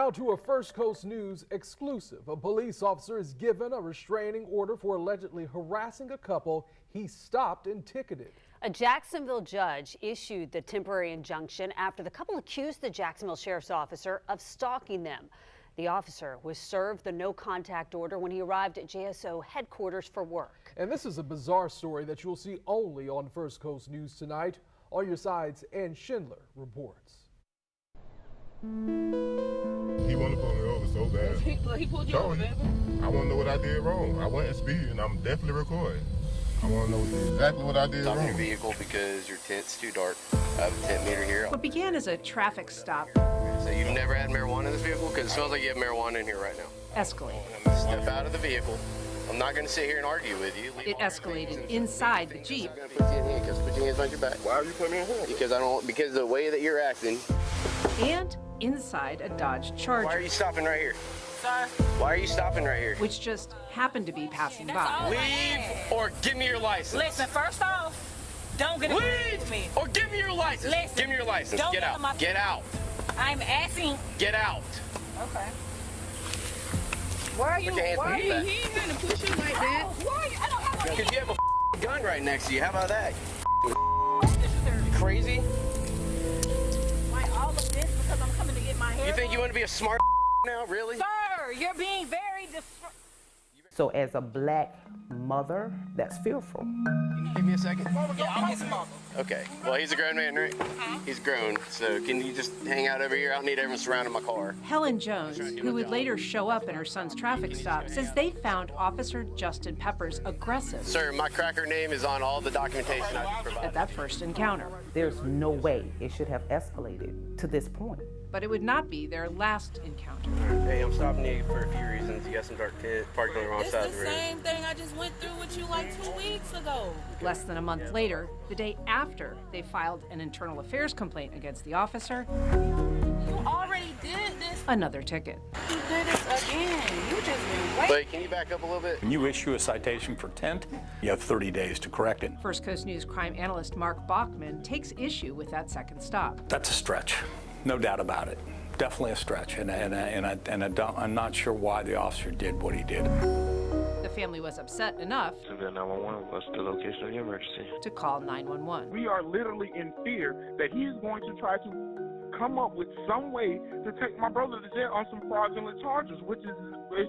Now to a First Coast News exclusive. A police officer is given a restraining order for allegedly harassing a couple he stopped and ticketed. A Jacksonville judge issued the temporary injunction after the couple accused the Jacksonville sheriff's officer of stalking them. The officer was served the no contact order when he arrived at JSO headquarters for work. And this is a bizarre story that you'll see only on First Coast News tonight. On your sides, Ann Schindler reports. He wanted to pull me over so bad. He pulled you over, baby? I want to know what I did wrong. I wasn't speeding. I'm definitely recording. I want to know exactly what I did Stop wrong. your vehicle because your tint's too dark. I have a tint meter here. What began as a traffic stop So you've never had marijuana in this vehicle? Because it smells like you have marijuana in here right now. escalated. Step out of the vehicle. I'm not going to sit here and argue with you. It escalated inside the Jeep. I'm going to put you in handcuffs. Put your hands behind your back. Why are you putting me in here? Because the way that you're acting. And inside a Dodge Charger. Why are you stopping right here? Sir? Why are you stopping right here? Which just happened to be passing That's by. all. Leave or give me your license. Listen, first off, don't get Leave with me. or give me your license. Listen, give me your license. don't Get get out. on my- Get out. I'm asking. Get out. Okay. Why are you? Put your hands Why are behind you? your back. He ain't gonna push you like that. Why are you? I don't have no. Because you have a gun right next to you. How about that? Officer. You crazy? Why all of this? Because I'm coming to get my hair. You think done? you want to be a smart now? Really? Sir, you're being very So as a black mother, that's fearful. Give me a second. Yeah, I'll get some more. Okay. Well, he's a grown man, right? He's grown. So can you just hang out over here? I don't need everyone surrounding my car. Helen Jones, who would later show up in her son's traffic stop, says they found Officer Justin Peppers aggressive Sir, my cracker name is on all the documentation I at provided. that first encounter. There's no way it should have escalated to this point. But it would not be their last encounter. Hey, I'm stopping you for a few reasons. You got some dark tint, parking on the wrong It's side the of the road. same thing I just went through with you like 2 weeks ago. Less than a month later, the day after they filed an internal affairs complaint against the officer, You already did this. another ticket. You did it again. You just been waiting. Wait, can you back up a little bit? When you issue a citation for tint, you have 30 days to correct it. First Coast News crime analyst Mark Bachman takes issue with that second stop. That's a stretch, no doubt about it. Definitely a stretch, I'm not sure why the officer did what he did. The family was upset enough Jacksonville 911, what's the location of the emergency? to call 911. We are literally in fear that he's going to try to come up with some way to take my brother to jail on some fraudulent charges, which is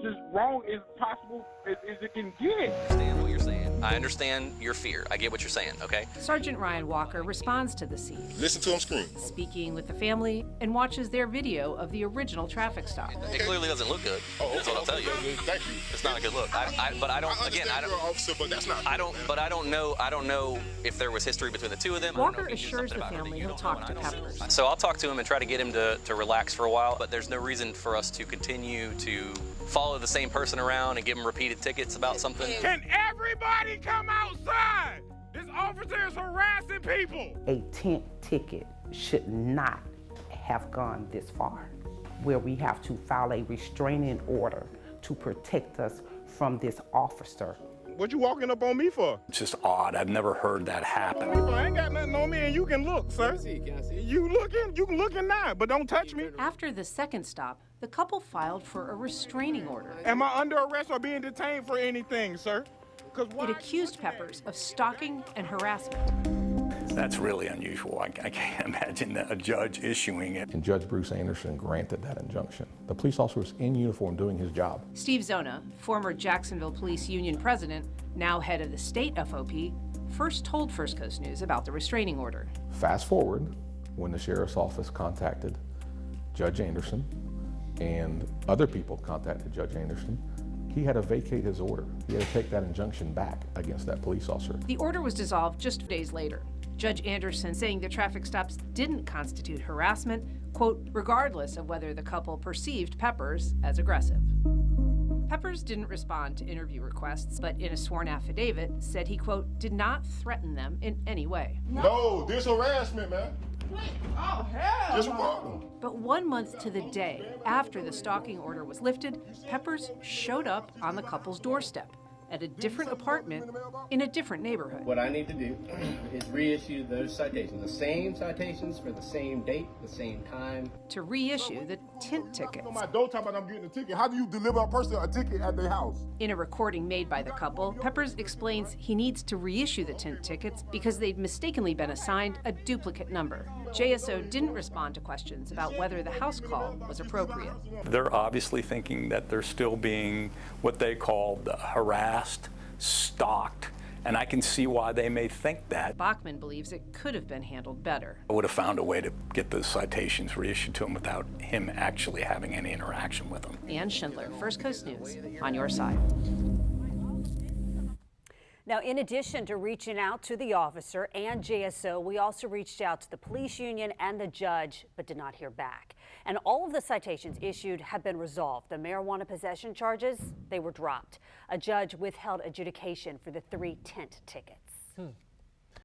as wrong as possible as it can get. I understand what you're saying. I understand your fear. I get what you're saying, okay? Sergeant Ryan Walker responds to the scene, Listen to him scream. speaking with the family, and watches their video of the original traffic stop. It clearly doesn't look good. That's what I'll tell you. Thank you. It's not a good look. But I don't. Again, understand I don't. you're an officer, but that's not. I don't. But I don't know. I don't know if there was history between the two of them. I don't know Walker if he did assures something the about her that family you he'll don't know talk and to I don't know. Peppers. So I'll talk to him and try to get him to relax for a while. But there's no reason for us to continue to follow the same person around and give him repeated tickets about something. Can everybody come outside? This officer is harassing people. A tint ticket should not have gone this far, where we have to file a restraining order to protect us from this officer. What you walking up on me for? It's just odd. I've never heard that happen. I ain't got nothing on me, and you can look, sir. Can I see? You can look in now, but don't touch me. After the second stop, the couple filed for a restraining order. Am I under arrest or being detained for anything, sir? It accused Peppers of stalking and harassment. That's really unusual. I can't imagine a judge issuing it. And Judge Bruce Anderson granted that injunction. The police officer was in uniform doing his job. Steve Zona, former Jacksonville Police Union president, now head of the state FOP, first told First Coast News about the restraining order. Fast forward, when the sheriff's office contacted Judge Anderson and other people contacted Judge Anderson, he had to vacate his order. He had to take that injunction back against that police officer. The order was dissolved just days later. Judge Anderson saying the traffic stops didn't constitute harassment, quote, regardless of whether the couple perceived Peppers as aggressive. Peppers didn't respond to interview requests, but in a sworn affidavit said he, quote, did not threaten them in any way. No, this harassment, man. Oh, hell. Just walking. But 1 month to the day after the stalking order was lifted, Peppers showed up on the couple's doorstep, at a different apartment in a different neighborhood. What I need to do is reissue those citations, the same citations for the same date, the same time. To reissue the tint tickets. Don't talk about I'm getting a ticket. How do you deliver a person a ticket at their house? In a recording made by the couple, Peppers explains he needs to reissue the tint tickets because they'd mistakenly been assigned a duplicate number. JSO didn't respond to questions about whether the house call was appropriate. They're obviously thinking that they're still being what they call harassed, stalked, and I can see why they may think that. Bachman believes it could have been handled better. I would have found a way to get those citations reissued to him without him actually having any interaction with them. Ann Schindler, First Coast News, on your side. Now, in addition to reaching out to the officer and JSO, we also reached out to the police union and the judge, but did not hear back. And all of the citations issued have been resolved. The marijuana possession charges, they were dropped. A judge withheld adjudication for the 3 tint tickets.